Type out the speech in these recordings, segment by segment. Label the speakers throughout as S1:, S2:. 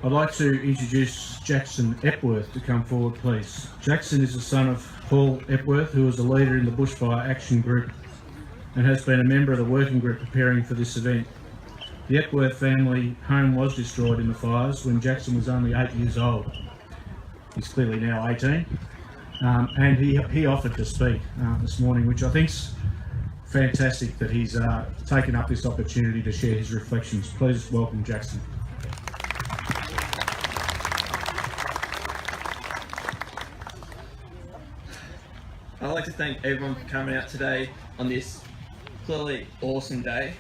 S1: I'd like to introduce Jackson Epworth to come forward, please. Jackson is the son of Paul Epworth, who is a leader in the Bushfire Action Group and has been a member of the working group preparing for this event. The Epworth family home was destroyed in the fires when Jackson was only 8 years old. He's clearly now 18, and he offered to speak this morning, which I think's fantastic that he's taken up this opportunity to share his reflections. Please welcome Jackson.
S2: I'd like to thank everyone for coming out today on this clearly awesome day.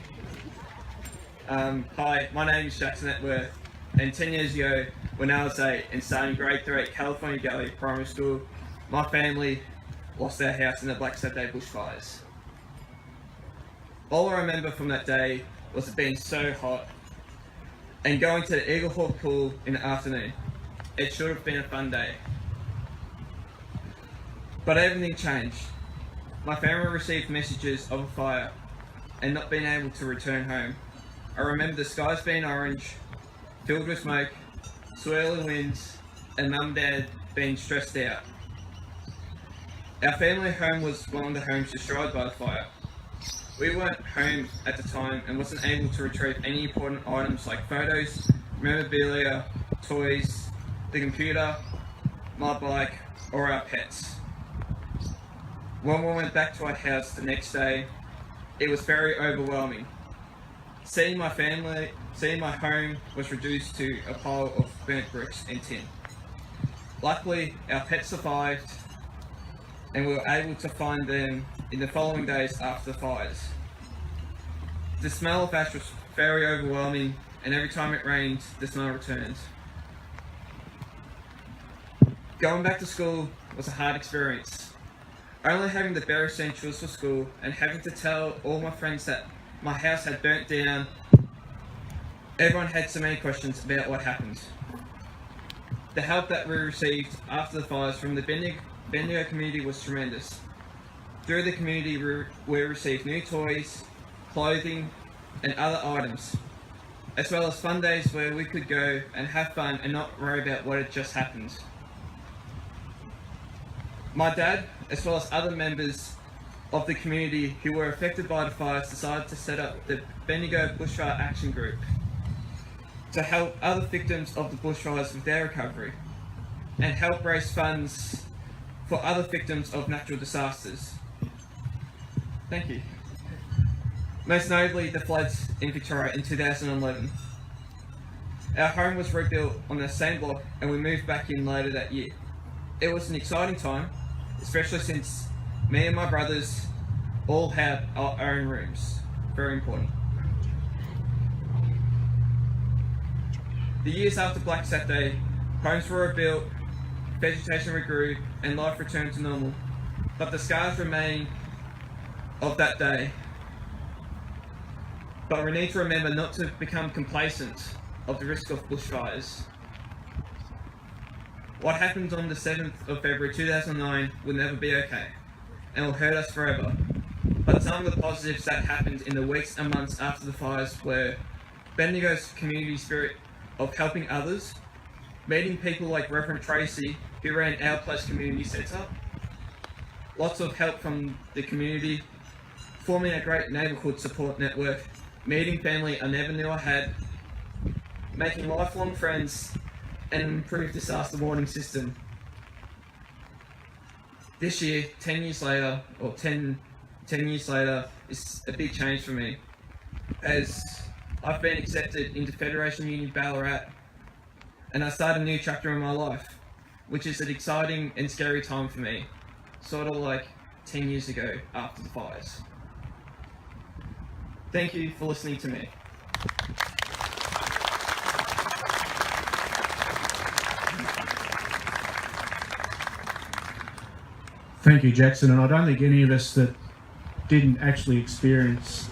S2: Hi, my name is Jackson Epworth, and 10 years ago, when I was 8 and starting grade 3 at California Gully Primary School, my family lost their house in the Black Saturday bushfires. All I remember from that day was it being so hot and going to the Eagle Hawk pool in the afternoon. It should have been a fun day. But everything changed. My family received messages of a fire and not being able to return home. I remember the skies being orange, filled with smoke, swirling winds, and Mum and Dad being stressed out. Our family home was one of the homes destroyed by the fire. We weren't home at the time and wasn't able to retrieve any important items like photos, memorabilia, toys, the computer, my bike, or our pets. When we went back to our house the next day, it was very overwhelming. Seeing my home was reduced to a pile of burnt bricks and tin. Luckily, our pets survived, and we were able to find them in the following days after the fires. The smell of ash was very overwhelming, and every time it rained, the smell returned. Going back to school was a hard experience. Only having the bare essentials for school and having to tell all my friends that my house had burnt down, everyone had so many questions about what happened. The help that we received after the fires from the Bendigo community was tremendous. Through the community, we received new toys, clothing, and other items, as well as fun days where we could go and have fun and not worry about what had just happened. My dad, as well as other members of the community who were affected by the fires, decided to set up the Bendigo Bushfire Action Group to help other victims of the bushfires with their recovery and help raise funds for other victims of natural disasters. Thank you. Most notably, the floods in Victoria in 2011. Our home was rebuilt on the same block and we moved back in later that year. It was an exciting time, especially since me and my brothers all had our own rooms. Very important. The years after Black Saturday, homes were rebuilt, vegetation regrew, and life returned to normal. But the scars remain of that day. But we need to remember not to become complacent of the risk of bushfires. What happened on the 7th of February 2009 will never be okay, and will hurt us forever. But some of the positives that happened in the weeks and months after the fires were Bendigo's community spirit of helping others, meeting people like Reverend Tracy, who ran Our Place Community Centre, lots of help from the community, forming a great neighbourhood support network, meeting family I never knew I had, making lifelong friends, and an improved disaster warning system. This year, 10 years later, is a big change for me, as I've been accepted into Federation Uni Ballarat, and I start a new chapter in my life, which is an exciting and scary time for me, sort of like 10 years ago after the fires. Thank you for listening to me.
S1: Thank you, Jackson. And I don't think any of us that didn't actually experience